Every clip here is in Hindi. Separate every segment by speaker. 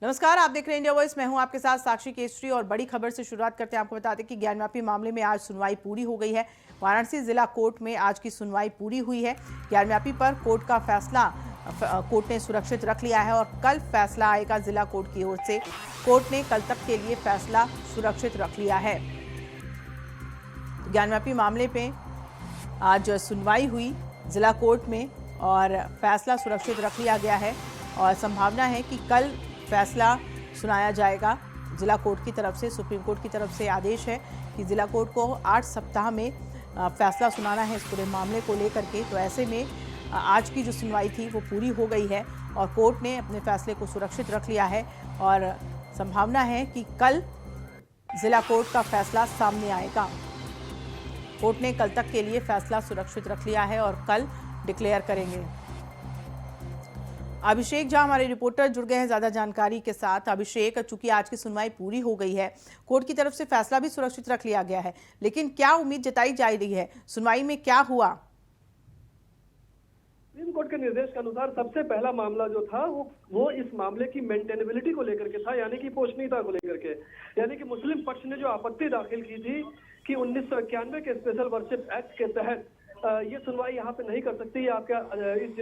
Speaker 1: नमस्कार, आप देख रहे हैं इंडिया वॉइस। मैं हूं आपके साथ साक्षी केसरी और बड़ी खबर से शुरुआत करते हैं। आपको बता दें कि ज्ञानव्यापी मामले में आज सुनवाई पूरी हो गई है। वाराणसी जिला कोर्ट में आज की सुनवाई पूरी हुई है। ज्ञानव्यापी पर कोर्ट का फैसला कोर्ट ने सुरक्षित रख लिया है और कल फैसला आएगा जिला कोर्ट की ओर से। कोर्ट ने कल तक के लिए फैसला सुरक्षित रख लिया है। ज्ञानव्यापी मामले पे आज सुनवाई हुई जिला कोर्ट में और फैसला सुरक्षित रख लिया गया है और संभावना है कि कल फैसला सुनाया जाएगा जिला कोर्ट की तरफ से। सुप्रीम कोर्ट की तरफ से आदेश है कि जिला कोर्ट को 8 सप्ताह में फैसला सुनाना है इस पूरे मामले को लेकर के। तो ऐसे में आज की जो सुनवाई थी वो पूरी हो गई है और कोर्ट ने अपने फैसले को सुरक्षित रख लिया है और संभावना है कि कल जिला कोर्ट का फैसला सामने आएगा। कोर्ट ने कल तक के लिए फैसला सुरक्षित रख लिया है और कल डिक्लेयर करेंगे। अभिषेक झा हमारे रिपोर्टर जुड़ गए हैं ज्यादा जानकारी के साथ। अभिषेक, चूंकि आज की सुनवाई पूरी हो गई है, कोर्ट की तरफ से फैसला भी सुरक्षित रख लिया गया है, लेकिन क्या उम्मीद जताई जा रही है, सुनवाई में क्या हुआ?
Speaker 2: सुप्रीम कोर्ट के निर्देश के अनुसार सबसे पहला मामला जो था वो इस मामले की मेंटेनेबिलिटी को लेकर के था, यानी कि पोषणीयता को लेकर के। यानी कि मुस्लिम पक्ष ने जो आपत्ति दाखिल की थी कि 1991 के स्पेशल वर्शिप एक्ट के तहत ये सुनवाई यहाँ पे नहीं कर सकती, आपका इस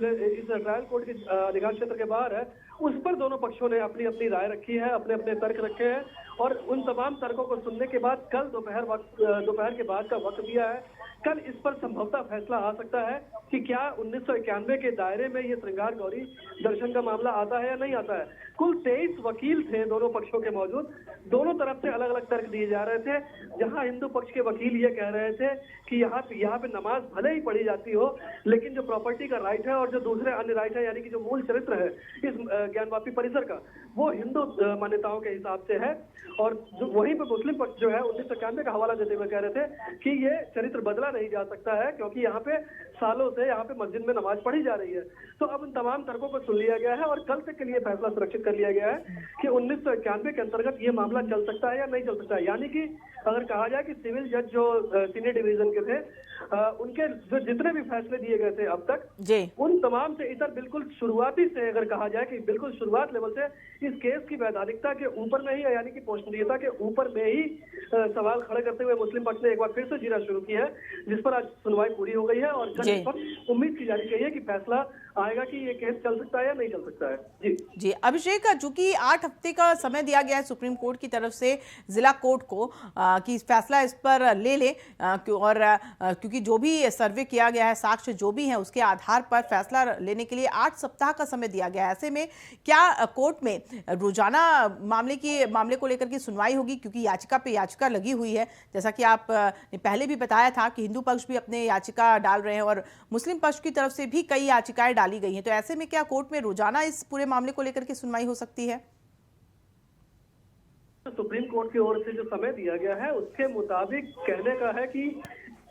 Speaker 2: ट्रायल कोर्ट के अधिकार क्षेत्र के बाहर है, उस पर दोनों पक्षों ने अपनी अपनी राय रखी है, अपने अपने तर्क रखे हैं और उन तमाम तर्कों को सुनने के बाद कल दोपहर के बाद का वक्त दिया है। कल इस पर संभवतः फैसला आ सकता है कि क्या 1991 के दायरे में ये श्रृंगार गौरी दर्शन का मामला आता है या नहीं आता है। कुल 23 वकील थे दोनों पक्षों के मौजूद। दोनों तरफ से अलग अलग तर्क दिए जा रहे थे। जहां हिंदू पक्ष के वकील ये कह रहे थे कि यहाँ पे नमाज भले ही पढ़ी जाती हो, लेकिन जो प्रॉपर्टी का राइट है और जो दूसरे अन्य राइट है, यानी कि जो मूल चरित्र है इस ज्ञानवापी परिसर का, वो हिंदू मान्यताओं के हिसाब से है। और वहीं पर मुस्लिम पक्ष जो है 1991 का हवाला देते हुए कह रहे थे कि ये चरित्र बदला नहीं जा सकता है, क्योंकि यहाँ पे सालों से यहाँ पे मस्जिद में नमाज पढ़ी जा रही है। तो अब उन तमाम तर्कों को सुन लिया गया है और कल तक के लिए फैसला सुरक्षित कर लिया गया है कि 1991 के अंतर्गत ये मामला चल सकता है या नहीं चल सकता है। यानी कि अगर कहा जाए कि सिविल जज जो सीनियर डिवीजन के थे, उनके जो जितने भी फैसले दिए गए थे अब तक, उन तमाम से इधर बिल्कुल शुरुआती से अगर कहा जाए कि बिल्कुल शुरुआत लेवल से इस केस की वैधानिकता के ऊपर में ही, यानी कि पोषणीयता के ऊपर में ही सवाल खड़े करते हुए मुस्लिम पक्ष ने एक बार फिर से जीना शुरू की है, जिस पर आज सुनवाई पूरी हो गई है और कल इस पर उम्मीद की जा रही है कि फैसला आएगा कि ये केस चल सकता है या नहीं चल सकता है।
Speaker 1: जी अभिषेक, चूंकि 8 हफ्ते का समय दिया गया है सुप्रीम कोर्ट की तरफ से जिला कोर्ट को कि फैसला इस पर ले ले, और क्योंकि जो भी सर्वे किया गया है, साक्ष्य जो भी है, उसके आधार पर फैसला लेने के लिए 8 सप्ताह का समय दिया गया है। ऐसे में क्या कोर्ट में रोजाना मामले को लेकर की सुनवाई होगी, क्योंकि याचिका पे याचिका लगी हुई है, जैसा कि आप ने पहले भी बताया था कि हिंदू पक्ष भी अपने याचिका डाल रहे हैं और मुस्लिम पक्ष की तरफ से भी कई याचिकाएं डाली गई हैं। तो ऐसे में क्या कोर्ट में रोजाना इस पूरे मामले को लेकर के सुनवाई हो सकती है?
Speaker 2: सुप्रीम कोर्ट की ओर से जो समय दिया गया है उसके मुताबिक कहने का है कि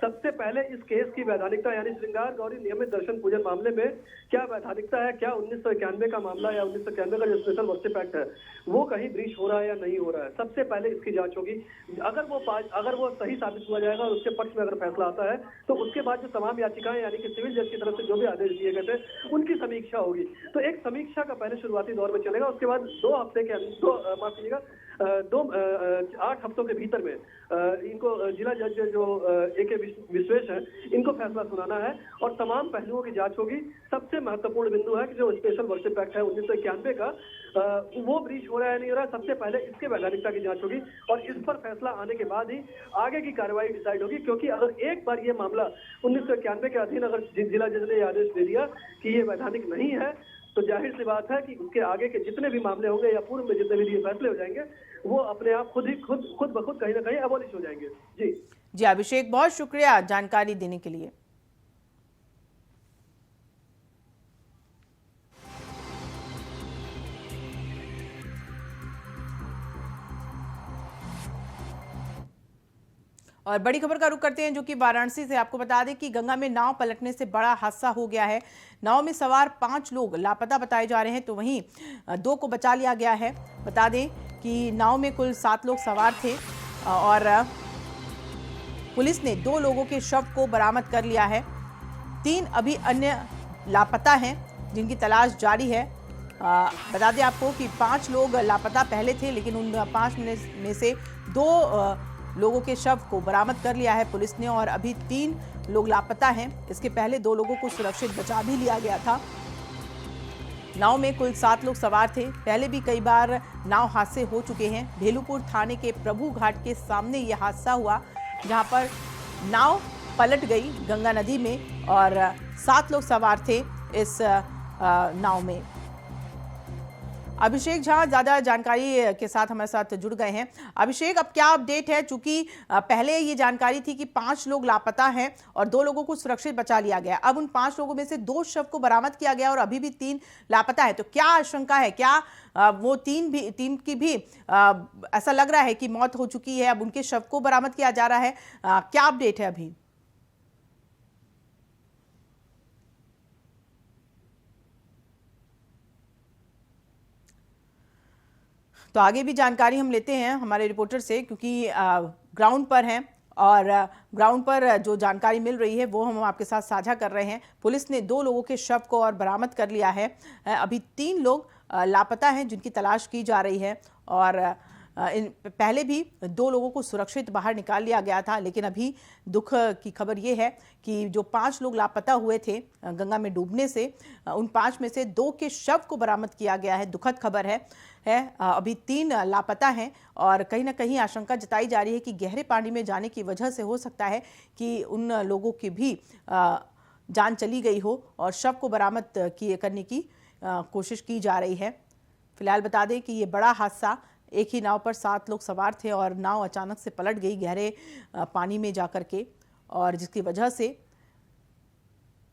Speaker 2: सबसे पहले इस केस की वैधानिकता, यानी श्रृंगार गौरी नियमित दर्शन पूजन मामले में क्या वैधानिकता है, क्या 1991 का मामला या 1991 का जो स्पेशल वर्शिप एक्ट है वो कहीं ब्रीच हो रहा है या नहीं हो रहा है। सबसे पहले इसकी जांच होगी। अगर वो सही साबित हुआ जाएगा और उसके पक्ष में अगर फैसला आता है तो उसके बाद जो तमाम याचिकाएं, यानी कि सिविल जज की तरफ से जो भी आदेश दिए गए थे, उनकी समीक्षा होगी। तो एक समीक्षा का पहले शुरुआती दौर में चलेगा। उसके बाद 8 हफ्तों के भीतर में इनको जिला जज जो AK विश्वेश है, इनको फैसला सुनाना है और तमाम पहलुओं की जांच होगी। सबसे महत्वपूर्ण बिंदु है कि जो स्पेशल वर्शिप एक्ट है 1991 का, वो ब्रीच हो रहा है नहीं हो रहा है, सबसे पहले इसके वैधानिकता की जांच होगी और इस पर फैसला आने के बाद ही आगे की कार्रवाई डिसाइड होगी। क्योंकि अगर एक बार ये मामला 1991 के अधीन अगर जिला जज ने आदेश दे दिया कि ये वैधानिक नहीं है, तो जाहिर सी बात है कि उसके आगे के जितने भी मामले होंगे या पूर्व में जितने भी ये फैसले हो जाएंगे, वो अपने आप खुद ब खुद कहीं ना कहीं अबॉलिश हो जाएंगे। जी
Speaker 1: अभिषेक, बहुत शुक्रिया जानकारी देने के लिए। और बड़ी खबर का रुख करते हैं जो कि वाराणसी से। आपको बता दें कि गंगा में नाव पलटने से बड़ा हादसा हो गया है। नाव में सवार 5 लोग लापता बताए जा रहे हैं, तो वहीं 2 को बचा लिया गया है। बता दें कि नाव में कुल 7 लोग सवार थे और पुलिस ने 2 लोगों के शव को बरामद कर लिया है। 3 अभी अन्य लापता हैं जिनकी तलाश जारी है। बता दें आपको कि 5 लोग लापता पहले थे, लेकिन उन 5 में से 2 लोगों के शव को बरामद कर लिया है पुलिस ने और अभी 3 लोग लापता हैं। इसके पहले 2 लोगों को सुरक्षित बचा भी लिया गया था। नाव में कुल 7 लोग सवार थे। पहले भी कई बार नाव हादसे हो चुके हैं। भेलूपुर थाने के प्रभु घाट के सामने यह हादसा हुआ, जहां पर नाव पलट गई गंगा नदी में और 7 लोग सवार थे इस नाव में। अभिषेक झा ज्यादा जानकारी के साथ हमारे साथ जुड़ गए हैं। अभिषेक, अब क्या अपडेट है? चूंकि पहले ये जानकारी थी कि 5 लोग लापता हैं और 2 लोगों को सुरक्षित बचा लिया गया। अब उन 5 लोगों में से 2 शव को बरामद किया गया और अभी भी 3 लापता है। तो क्या आशंका है? क्या वो 3 की भी ऐसा लग रहा है कि मौत हो चुकी है, अब उनके शव को बरामद किया जा रहा है? क्या अपडेट है अभी? तो आगे भी जानकारी हम लेते हैं हमारे रिपोर्टर से, क्योंकि ग्राउंड पर हैं और ग्राउंड पर जो जानकारी मिल रही है वो हम आपके साथ साझा कर रहे हैं। पुलिस ने 2 लोगों के शव को और बरामद कर लिया है। अभी 3 लोग लापता हैं जिनकी तलाश की जा रही है और पहले भी 2 लोगों को सुरक्षित बाहर निकाल लिया गया था। लेकिन अभी दुख की खबर ये है कि जो 5 लोग लापता हुए थे गंगा में डूबने से, उन 5 में से 2 के शव को बरामद किया गया है। दुखद खबर है। अभी 3 लापता हैं और कहीं ना कहीं आशंका जताई जा रही है कि गहरे पानी में जाने की वजह से हो सकता है कि उन लोगों की भी जान चली गई हो और शव को बरामद करने की कोशिश की जा रही है। फिलहाल बता दें कि ये बड़ा हादसा, एक ही नाव पर 7 लोग सवार थे और नाव अचानक से पलट गई गहरे पानी में जाकर के, और जिसकी वजह से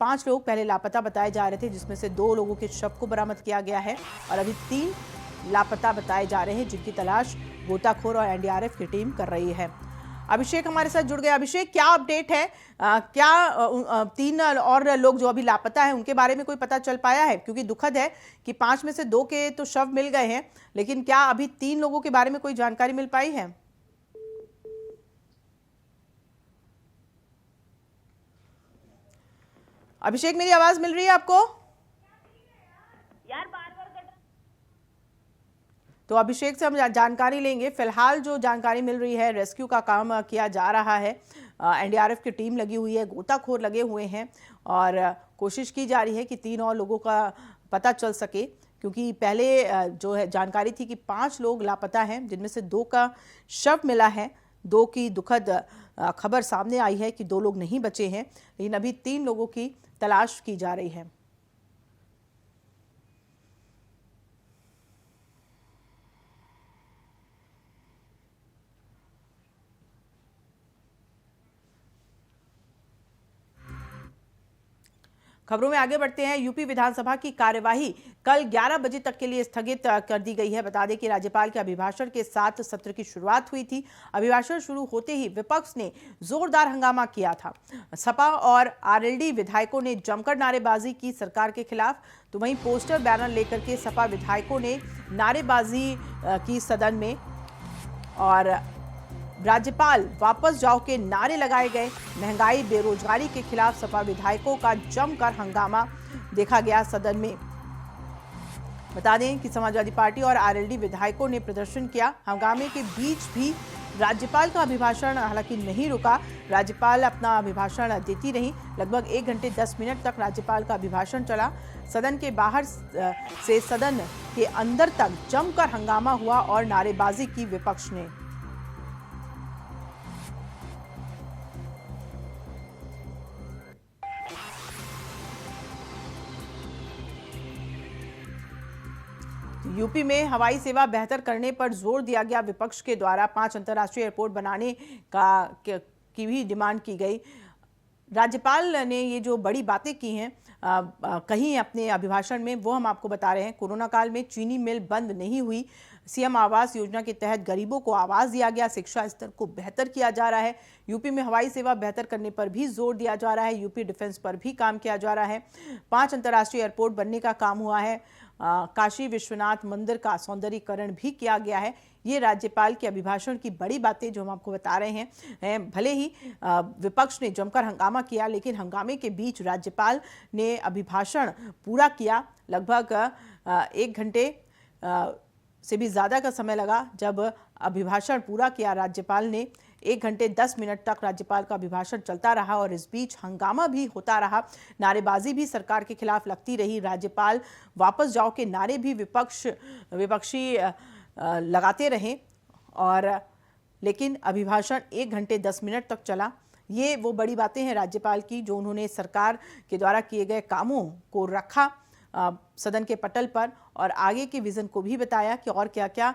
Speaker 1: 5 लोग पहले लापता बताए जा रहे थे, जिसमें से 2 लोगों के शव को बरामद किया गया है और अभी 3 लापता बताए जा रहे हैं जिनकी तलाश गोताखोर और एनडीआरएफ की टीम कर रही है। अभिषेक हमारे साथ जुड़ गए। अभिषेक, क्या अपडेट है? क्या 3 और लोग जो अभी लापता हैं उनके बारे में कोई पता चल पाया है? क्योंकि दुखद है कि 5 में से 2 के तो शव मिल गए हैं, लेकिन क्या अभी 3 लोगों के बारे में कोई जानकारी मिल पाई है? अभिषेक, मेरी आवाज मिल रही है आपको?
Speaker 3: यार बार बार कट।
Speaker 1: तो अभिषेक से हम जानकारी लेंगे। फिलहाल जो जानकारी मिल रही है, रेस्क्यू का काम किया जा रहा है, एनडीआरएफ की टीम लगी हुई है, गोताखोर लगे हुए हैं और कोशिश की जा रही है कि 3 और लोगों का पता चल सके। क्योंकि पहले जो है जानकारी थी कि 5 लोग लापता हैं, जिनमें से 2 का शव मिला है। 2 की दुखद खबर सामने आई है कि 2 लोग नहीं बचे हैं, लेकिन अभी 3 लोगों की तलाश की जा रही है। खबरों में आगे बढ़ते हैं। यूपी विधानसभा की कार्यवाही कल 11 बजे तक के लिए स्थगित कर दी गई है। बता दें कि राज्यपाल के अभिभाषण के साथ सत्र की शुरुआत हुई थी। अभिभाषण शुरू होते ही विपक्ष ने जोरदार हंगामा किया था। सपा और आरएलडी विधायकों ने जमकर नारेबाजी की सरकार के खिलाफ, तो वहीं पोस्टर बैनर लेकर के सपा विधायकों ने नारेबाजी की सदन में और राज्यपाल वापस जाओ के नारे लगाए गए। महंगाई बेरोजगारी के खिलाफ सपा विधायकों का जमकर हंगामा देखा गया सदन में। बता दें कि समाजवादी पार्टी और आरएलडी विधायकों ने प्रदर्शन किया। हंगामे के बीच भी राज्यपाल का अभिभाषण हालांकि नहीं रुका। राज्यपाल अपना अभिभाषण देती रही। लगभग 1 घंटे 10 मिनट तक राज्यपाल का अभिभाषण चला। सदन के बाहर से सदन के अंदर तक जमकर हंगामा हुआ और नारेबाजी की विपक्ष ने। यूपी में हवाई सेवा बेहतर करने पर जोर दिया गया। विपक्ष के द्वारा 5 अंतर्राष्ट्रीय एयरपोर्ट बनाने की भी डिमांड की गई। राज्यपाल ने ये जो बड़ी बातें की हैं कहीं अपने अभिभाषण में, वो हम आपको बता रहे हैं। कोरोना काल में चीनी मिल बंद नहीं हुई। सीएम आवास योजना के तहत गरीबों को आवास दिया गया। शिक्षा स्तर को बेहतर किया जा रहा है। यूपी में हवाई सेवा बेहतर करने पर भी जोर दिया जा रहा है। यूपी डिफेंस पर भी काम किया जा रहा है। 5 अंतर्राष्ट्रीय एयरपोर्ट बनने का काम हुआ है। काशी विश्वनाथ मंदिर का सौंदर्यीकरण भी किया गया है। ये राज्यपाल के अभिभाषण की बड़ी बातें जो हम आपको बता रहे हैं। भले ही विपक्ष ने जमकर हंगामा किया, लेकिन हंगामे के बीच राज्यपाल ने अभिभाषण पूरा किया। लगभग 1 घंटे से भी ज़्यादा का समय लगा। जब अभिभाषण पूरा किया राज्यपाल ने, 1 घंटे 10 मिनट तक राज्यपाल का अभिभाषण चलता रहा और इस बीच हंगामा भी होता रहा। नारेबाजी भी सरकार के खिलाफ लगती रही। राज्यपाल वापस जाओ के नारे भी विपक्षी लगाते रहे और लेकिन अभिभाषण 1 घंटे 10 मिनट तक चला। ये वो बड़ी बातें हैं राज्यपाल की, जो उन्होंने सरकार के द्वारा किए गए कामों को रखा सदन के पटल पर और आगे के विजन को भी बताया कि और क्या क्या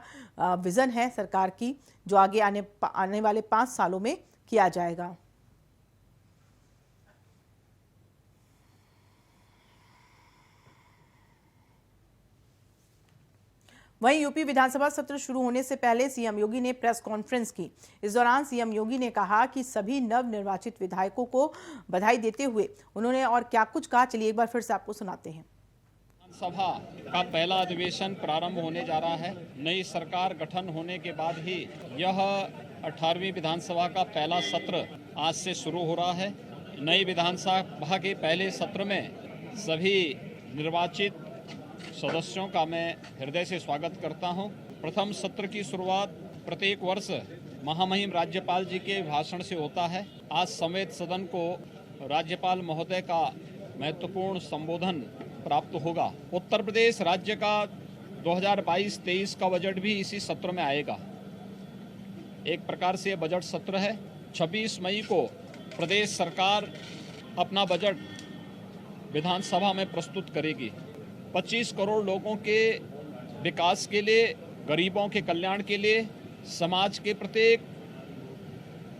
Speaker 1: विजन है सरकार की, जो आगे आने वाले 5 सालों में किया जाएगा। वहीं यूपी विधानसभा सत्र शुरू होने से पहले सीएम योगी ने प्रेस कॉन्फ्रेंस की। इस दौरान सीएम योगी ने कहा कि सभी नवनिर्वाचित विधायकों को बधाई देते हुए उन्होंने और क्या कुछ कहा, चलिए एक बार फिर से आपको सुनाते हैं।
Speaker 3: सभा का पहला अधिवेशन प्रारंभ होने जा रहा है। नई सरकार गठन होने के बाद ही यह 18वीं विधानसभा का पहला सत्र आज से शुरू हो रहा है। नई विधानसभा के पहले सत्र में सभी निर्वाचित सदस्यों का मैं हृदय से स्वागत करता हूं। प्रथम सत्र की शुरुआत प्रत्येक वर्ष महामहिम राज्यपाल जी के भाषण से होता है। आज समेत सदन को राज्यपाल महोदय का महत्वपूर्ण संबोधन प्राप्त होगा। उत्तर प्रदेश राज्य का 2022-23 का बजट भी इसी सत्र में आएगा। एक प्रकार से बजट सत्र है। 26 मई को प्रदेश सरकार अपना बजट विधानसभा में प्रस्तुत करेगी। 25 करोड़ लोगों के विकास के लिए, गरीबों के कल्याण के लिए, समाज के प्रत्येक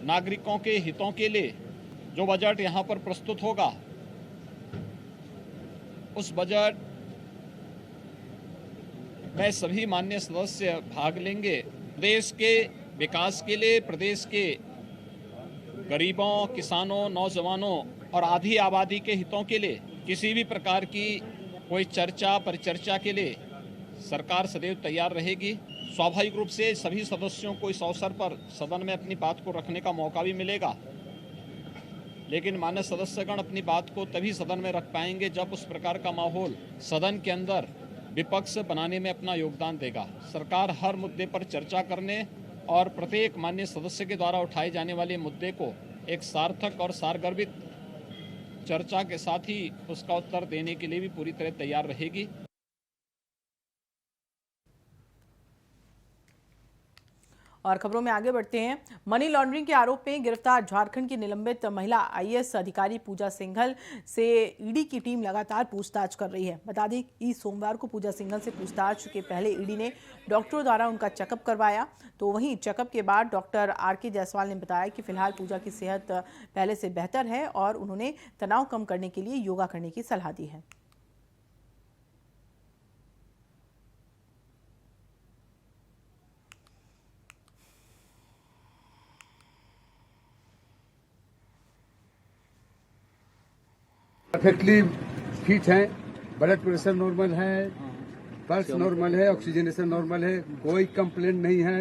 Speaker 3: नागरिकों के हितों के लिए जो बजट यहाँ पर प्रस्तुत होगा, उस बजट में सभी माननीय सदस्य भाग लेंगे। प्रदेश के विकास के लिए, प्रदेश के गरीबों, किसानों, नौजवानों और आधी आबादी के हितों के लिए किसी भी प्रकार की कोई चर्चा परिचर्चा के लिए सरकार सदैव तैयार रहेगी। स्वाभाविक रूप से सभी सदस्यों को इस अवसर पर सदन में अपनी बात को रखने का मौका भी मिलेगा, लेकिन मान्य सदस्यगण अपनी बात को तभी सदन में रख पाएंगे जब उस प्रकार का माहौल सदन के अंदर विपक्ष बनाने में अपना योगदान देगा। सरकार हर मुद्दे पर चर्चा करने और प्रत्येक माननीय सदस्य के द्वारा उठाए जाने वाले मुद्दे को एक सार्थक और सारगर्भित चर्चा के साथ ही उसका उत्तर देने के लिए भी पूरी तरह तैयार रहेगी।
Speaker 1: और खबरों में आगे बढ़ते हैं। मनी लॉन्ड्रिंग के आरोप में गिरफ्तार झारखंड की निलंबित महिला आईएएस अधिकारी पूजा सिंघल से ईडी की टीम लगातार पूछताछ कर रही है। बता दें कि सोमवार को पूजा सिंघल से पूछताछ के पहले ईडी ने डॉक्टरों द्वारा उनका चेकअप करवाया। तो वहीं चेकअप के बाद डॉक्टर आरके जायसवाल ने बताया कि फिलहाल पूजा की सेहत पहले से बेहतर है और उन्होंने तनाव कम करने के लिए योगा करने की सलाह दी है।
Speaker 4: परफेक्टली फिट है, ब्लड प्रेशर नॉर्मल है, पल्स नॉर्मल है, ऑक्सीजनेशन नॉर्मल है, कोई कंप्लेंट नहीं है,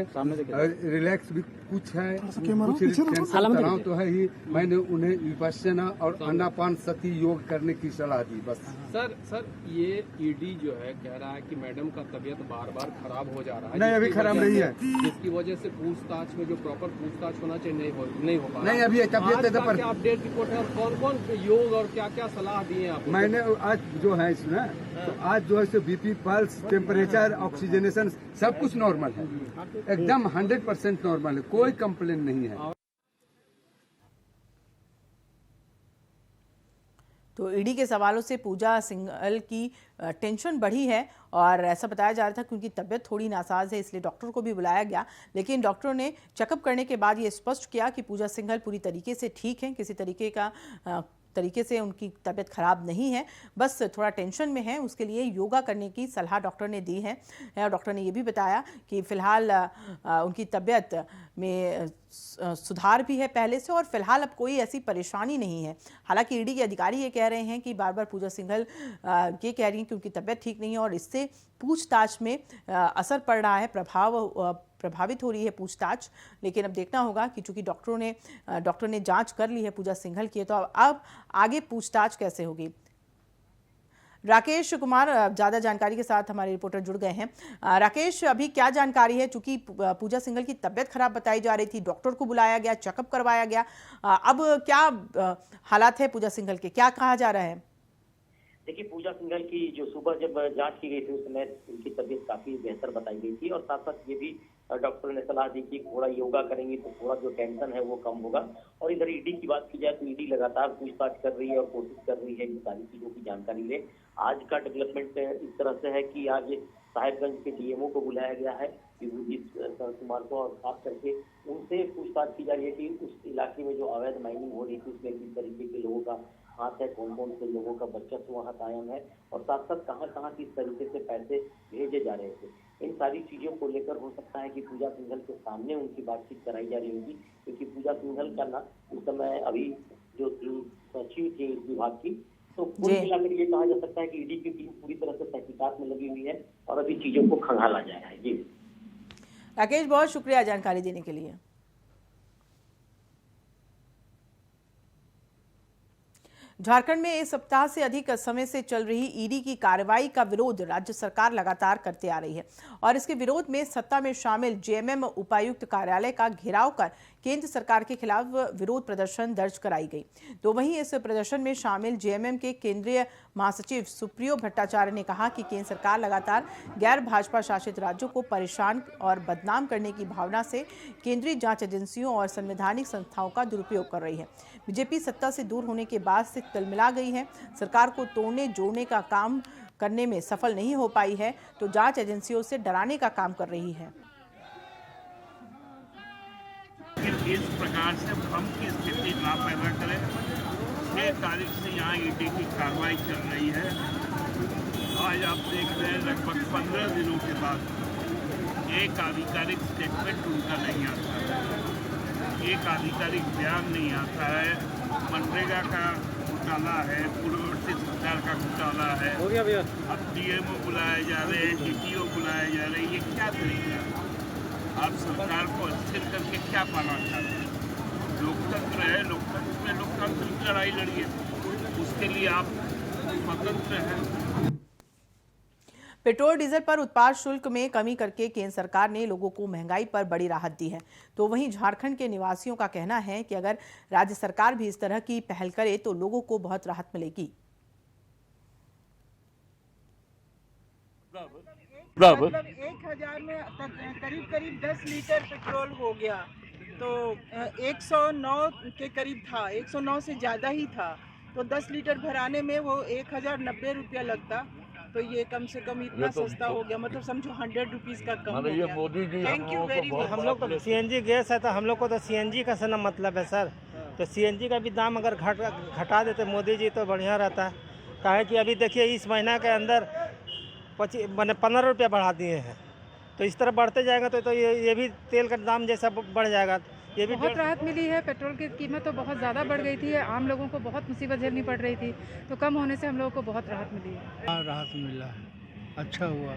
Speaker 4: रिलैक्स भी कुछ है, कुछ टेंशन तनाव तो है ही। मैंने उन्हें विपश्यना और आनापानसति योग करने की सलाह दी बस।
Speaker 5: सर ये ईडी जो है कह रहा है कि मैडम का तबीयत बार बार खराब हो जा रहा है।
Speaker 4: नहीं, अभी खराब नहीं है,
Speaker 5: जिसकी वजह से पूछताछ में जो प्रॉपर पूछताछ होना चाहिए नहीं हो पा रहा।
Speaker 4: नहीं, अभी तबीयत
Speaker 5: अपडेट रिपोर्ट है और कौन कौन योग और क्या क्या सलाह दिए आप?
Speaker 4: मैंने आज जो है इसमें तो आज जो है बीपी, पल्स, टेम्परेचर, ऑक्सीजनेशन सब कुछ नॉर्मल है, एकदम 100% नॉर्मल है, कोई कंप्लेन नहीं है।
Speaker 1: तो ईडी के सवालों से पूजा सिंघल की टेंशन बढ़ी है और ऐसा बताया जा रहा था क्योंकि तबीयत थोड़ी नासाज है, इसलिए डॉक्टर को भी बुलाया गया। लेकिन डॉक्टरों ने चेकअप करने के बाद ये स्पष्ट किया कि पूजा सिंघल पूरी तरीके से ठीक है, किसी तरीके से उनकी तबीयत खराब नहीं है, बस थोड़ा टेंशन में है। उसके लिए योगा करने की सलाह डॉक्टर ने दी है। डॉक्टर ने ये भी बताया कि फिलहाल उनकी तबीयत में सुधार भी है पहले से और फिलहाल अब कोई ऐसी परेशानी नहीं है। हालांकि ईडी के अधिकारी ये कह रहे हैं कि बार बार पूजा सिंघल ये कह रही हैं कि उनकी तबीयत ठीक नहीं है और इससे पूछताछ में असर पड़ रहा है, प्रभावित हो रही है पूछताछ। लेकिन अब देखना होगा कि चूंकि डॉक्टर ने जांच कर ली है पूजा सिंघल की, तो अब आगे पूछताछ कैसे होगी। राकेश कुमार ज्यादा जानकारी के साथ हमारे रिपोर्टर जुड़ गए हैं। राकेश, अभी क्या जानकारी है? चूंकि पूजा सिंघल की तबीयत खराब बताई जा रही थी, डॉक्टर को बुलाया गया, चेकअप करवाया गया, अब क्या हालात है पूजा सिंघल के, क्या कहा जा रहा है?
Speaker 6: देखिए, पूजा सिंघल की जो सुबह जब जांच की गई थी उस समय उनकी तबीयत काफी बेहतर बताई गई थी और साथ साथ ये भी डॉक्टर ने सलाह दी कि थोड़ा योगा करेंगे तो थोड़ा जो टेंशन है वो कम होगा। और इधर ईडी की बात की जाए तो ईडी लगातार पूछताछ कर रही है और कोशिश कर रही है इन सारी चीजों की जानकारी ले। आज का डेवलपमेंट इस तरह से है कि आज साहिबगंज के डीएमओ को बुलाया गया है कुमार को और खास करके उनसे पूछताछ की जा रही है कि उस इलाके में जो अवैध माइनिंग हो रही थी उसमें किस तरीके के लोगों का हाथ है, कौन कौन से लोगों का वर्चस्व वहाँ कायम है और साथ साथ कहाँ कहाँ किस तरीके से पैसे भेजे जा रहे थे। इन सारी चीजों को लेकर हो सकता है कि पूजा सिंघल के सामने उनकी बातचीत कराई जा रही होगी, क्योंकि पूजा सिंघल का ना उस समय अभी जो थी सचिव थी इस विभाग की, तो कुल मिलाकर ये कहा जा सकता है कि ईडी की टीम पूरी तरह से तहकीकात में लगी हुई है और अभी चीजों को खंगाला जा रहा है। जी
Speaker 1: राकेश, बहुत शुक्रिया जानकारी देने के लिए। झारखंड में एक सप्ताह से अधिक समय से चल रही ईडी की कार्रवाई का विरोध राज्य सरकार लगातार करते आ रही है और इसके विरोध में सत्ता में शामिल जेएमएम उपायुक्त कार्यालय का घेराव कर केंद्र सरकार के खिलाफ विरोध प्रदर्शन दर्ज कराई गई। तो वहीं इस प्रदर्शन में शामिल जेएमएम के केंद्रीय महासचिव सुप्रियो भट्टाचार्य ने कहा कि केंद्र सरकार लगातार गैर भाजपा शासित राज्यों को परेशान और बदनाम करने की भावना से केंद्रीय जांच एजेंसियों और संवैधानिक संस्थाओं का दुरुपयोग कर रही है। बीजेपी सत्ता से दूर होने के बाद से तिलमिला गई है, सरकार को तोड़ने जोड़ने का काम करने में सफल नहीं हो पाई है, तो जांच एजेंसियों से डराने का काम कर रही है।
Speaker 7: इस प्रकार से भ्रम की स्थिति ना पैदा करें। 6 तारीख से यहाँ ईडी की कार्रवाई चल रही है। आज आप देख रहे हैं लगभग 15 दिनों के बाद एक आधिकारिक स्टेटमेंट उनका नहीं आता है, एक आधिकारिक बयान नहीं आता है। मनरेगा का घोटाला है, पूर्ववर्ती सरकार का घोटाला है, हो गया भैया। अब डीएमओ बुलाए जा रहे हैं, डीटीओ बुलाए जा रहे हैं, ये क्या तरीका है? आप सरकार को अस्थिर करके क्या पाना चाहते हैं? लोकतंत्र है, लोकतंत्र में लोकतंत्र की लड़ाई लड़िए, उसके लिए आप स्वतंत्र हैं।
Speaker 1: पेट्रोल डीजल पर उत्पाद शुल्क में कमी करके केंद्र सरकार ने लोगों को महंगाई पर बड़ी राहत दी है। तो वहीं झारखंड के निवासियों का कहना है कि अगर राज्य सरकार भी इस तरह की पहल करे तो लोगों को बहुत राहत मिलेगी।
Speaker 8: मतलब 1000 में करीब 10 लीटर पेट्रोल हो गया, तो 109 के करीब था, 109 से ज़्यादा ही था, तो 10 लीटर भराने में वो 1090 रुपया लगता, तो ये कम से कम इतना सस्ता हो गया, मतलब समझो 100 रुपीज़ का कम हो गया। Thank you very much.
Speaker 9: हम लोग तो सीएनजी गैस है, तो हम लोग को तो सीएनजी का से ना मतलब है सर, तो सीएनजी का भी दाम अगर घटा देते मोदी जी तो बढ़िया रहता है। काहे कि अभी देखिए इस महीना के अंदर 15 रुपया बढ़ा दिए हैं, तो इस तरह बढ़ते जाएगा तो ये भी तेल का दाम जैसा बढ़ जाएगा। ये भी
Speaker 10: बहुत राहत मिली है। पेट्रोल की कीमत तो बहुत ज़्यादा बढ़ गई थी, आम लोगों को बहुत मुसीबत झेलनी पड़ रही थी, तो कम होने से हम लोगों को बहुत राहत मिली है।
Speaker 11: हाँ, राहत मिला है, अच्छा हुआ।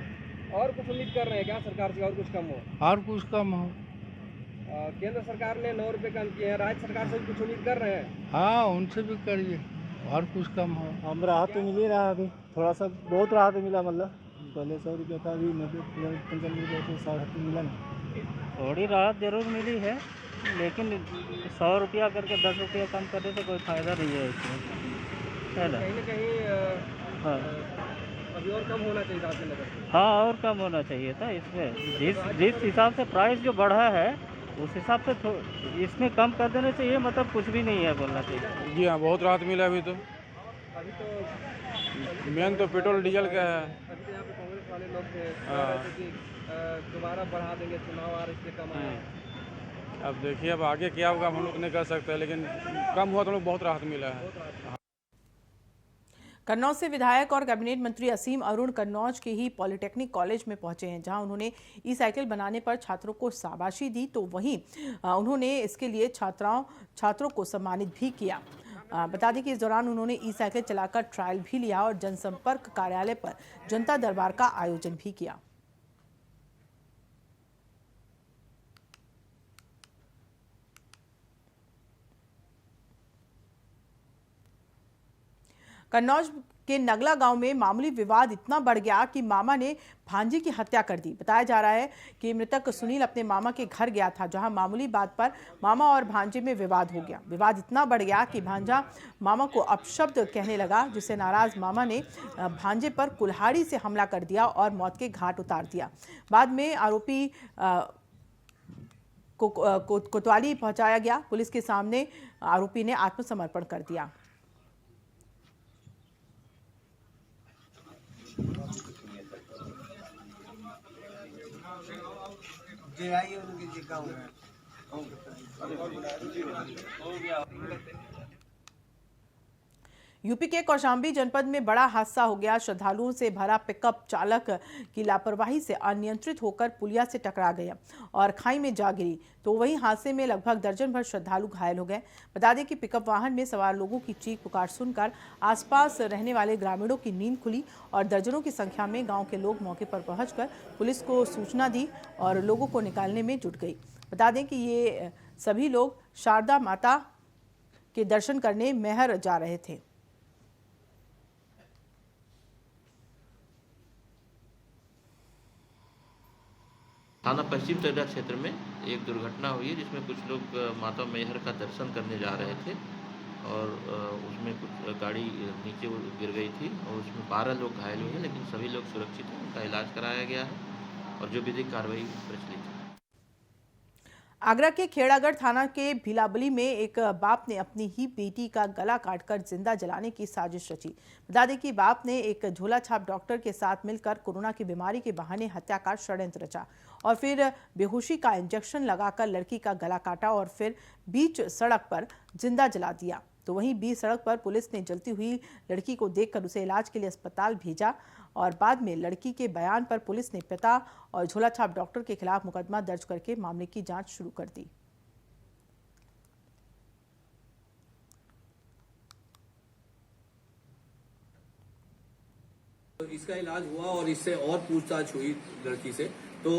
Speaker 5: और कुछ उम्मीद कर रहे हैं क्या सरकार से, और कुछ कम हो?
Speaker 11: और कुछ कम हो।
Speaker 5: केंद्र सरकार ने 9 रुपये कम किए हैं, राज्य सरकार से कुछ उम्मीद कर रहे हैं?
Speaker 11: हाँ, उनसे भी करिए, और कुछ कम हो।
Speaker 9: हम राहत तो मिल ही रहा है, अभी थोड़ा सा बहुत राहत मिला, मतलब पहले 100 रुपये था, अभी 95 रुपये से 60 मिला ना। थोड़ी राहत जरूर मिली है, लेकिन 100 रुपया करके 10 रुपया कम करने से कोई फ़ायदा नहीं है इसमें, है ना?
Speaker 5: कहीं न कहीं
Speaker 9: हाँ,
Speaker 5: अभी और कम होना चाहिए आपके नजर?
Speaker 9: हाँ, और कम होना चाहिए था इसमें। जिस हिसाब से प्राइस जो बढ़ा है उस हिसाब से इसमें कम कर देने से ये मतलब कुछ भी नहीं है बोलना चाहिए।
Speaker 12: जी हाँ, बहुत राहत मिला अभी तो मेन तो पेट्रोल डीजल का है।
Speaker 5: अभी तो यहाँ पे कांग्रेस वाले लोग थे कि दोबारा बढ़ा देंगे, चुनाव आ रहे इसलिए कम आया।
Speaker 12: अब देखिए अब आगे क्या होगा हम लोग नहीं कर सकते, लेकिन कम हुआ तो लोग बहुत राहत मिला है।
Speaker 1: कन्नौज से विधायक और कैबिनेट मंत्री असीम अरुण कन्नौज के ही पॉलिटेक्निक कॉलेज में पहुंचे हैं, जहां उन्होंने ई साइकिल बनाने पर छात्रों को शाबाशी दी, तो वहीं उन्होंने इसके लिए छात्रों को सम्मानित भी किया। बता दें कि इस दौरान उन्होंने ई साइकिल चलाकर ट्रायल भी लिया और जनसंपर्क कार्यालय पर जनता दरबार का आयोजन भी किया। कन्नौज के नगला गांव में मामूली विवाद इतना बढ़ गया कि मामा ने भांजे की हत्या कर दी। बताया जा रहा है कि मृतक सुनील अपने मामा के घर गया था, जहां मामूली बात पर मामा और भांजे में विवाद हो गया। विवाद इतना बढ़ गया कि भांजा मामा को अपशब्द कहने लगा, जिससे नाराज मामा ने भांजे पर कुल्हाड़ी से हमला कर दिया और मौत के घाट उतार दिया। बाद में आरोपी को कोतवाली पहुंचाया गया। पुलिस के सामने आरोपी ने आत्मसमर्पण कर दिया। यूपी के कौशाम्बी जनपद में बड़ा हादसा हो गया। श्रद्धालुओं से भरा पिकअप चालक की लापरवाही से अनियंत्रित होकर पुलिया से टकरा गया और खाई में जा गिरी। तो वहीं हादसे में लगभग दर्जन भर श्रद्धालु घायल हो गए। बता दें कि पिकअप वाहन में सवार लोगों की चीख पुकार सुनकर आसपास रहने वाले ग्रामीणों की नींद खुली और दर्जनों की संख्या में गांव के लोग मौके पर पहुंचकर पुलिस को सूचना दी और लोगों को निकालने में जुट गई। बता दें कि ये सभी लोग शारदा माता के दर्शन करने मैहर जा रहे थे।
Speaker 13: थाना पश्चिम तहसील क्षेत्र में एक दुर्घटना हुई है, जिसमें कुछ लोग माता मैहर का दर्शन करने जा रहे थे और उसमें कुछ गाड़ी नीचे गिर गई थी और उसमें 12 लोग घायल हुए हैं, लेकिन सभी लोग सुरक्षित हैं, उनका इलाज कराया गया है और जो विधिक कार्रवाई प्रचलित है।
Speaker 1: आगरा के खेड़ागढ़ थाना के भीलाबली में एक बाप ने अपनी ही बेटी का गला काटकर जिंदा जलाने की साजिश रची। बता दें कि बाप ने एक झोला छाप डॉक्टर के साथ मिलकर कोरोना की बीमारी के बहाने हत्या का षड्यंत्र रचा और फिर बेहोशी का इंजेक्शन लगाकर लड़की का गला काटा और फिर बीच सड़क पर जिंदा जला दिया। तो वहीं बीच सड़क पर पुलिस ने जलती हुई लड़की को देखकर उसे इलाज के लिए अस्पताल भेजा और बाद में लड़की के बयान पर पुलिस ने पिता और झोला छाप डॉक्टर के खिलाफ मुकदमा दर्ज करके मामले की जांच शुरू कर दी।
Speaker 14: इसका इलाज हुआ और इससे और पूछताछ हुई लड़की से, तो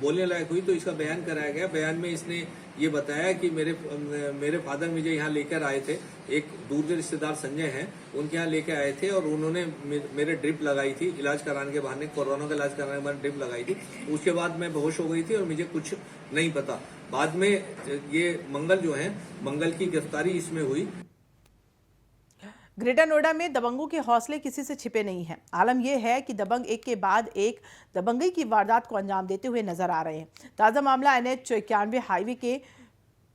Speaker 14: बोलने लायक हुई, तो इसका बयान कराया गया। बयान में इसने ये बताया कि मेरे फादर मुझे यहाँ लेकर आए थे, एक दूर के रिश्तेदार संजय हैं, उनके यहाँ लेकर आए थे और उन्होंने मेरे ड्रिप लगाई थी इलाज कराने के बहाने, कोरोना का इलाज कराने के बहाने ड्रिप लगाई थी। उसके बाद मैं बेहोश हो गई थी और मुझे कुछ नहीं पता। बाद में ये मंगल जो है, मंगल की गिरफ्तारी इसमें हुई।
Speaker 1: ग्रेटर नोएडा में दबंगों के हौसले किसी से छिपे नहीं हैं। आलम यह है कि दबंग एक के बाद एक दबंगई की वारदात को अंजाम देते हुए नजर आ रहे हैं। ताजा मामला NH 91 हाईवे के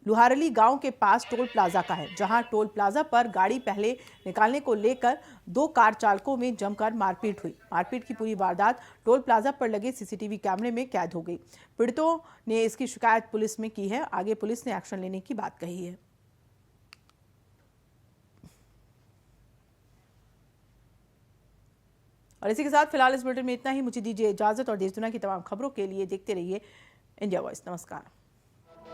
Speaker 1: लुहारली गांव के पास टोल प्लाजा का है, जहां टोल प्लाजा पर गाड़ी पहले निकालने को लेकर 2 कार चालकों में जमकर मारपीट हुई। मारपीट की पूरी वारदात टोल प्लाजा पर लगे CCTV कैमरे में कैद हो गई। पीड़ितों ने इसकी शिकायत पुलिस में की है। आगे पुलिस ने एक्शन लेने की बात कही है। और इसी के साथ फिलहाल इस बुलेटिन में इतना ही। मुझे दीजिए इजाजत और देश दुनिया की तमाम खबरों के लिए देखते रहिए इंडिया वॉइस। नमस्कार।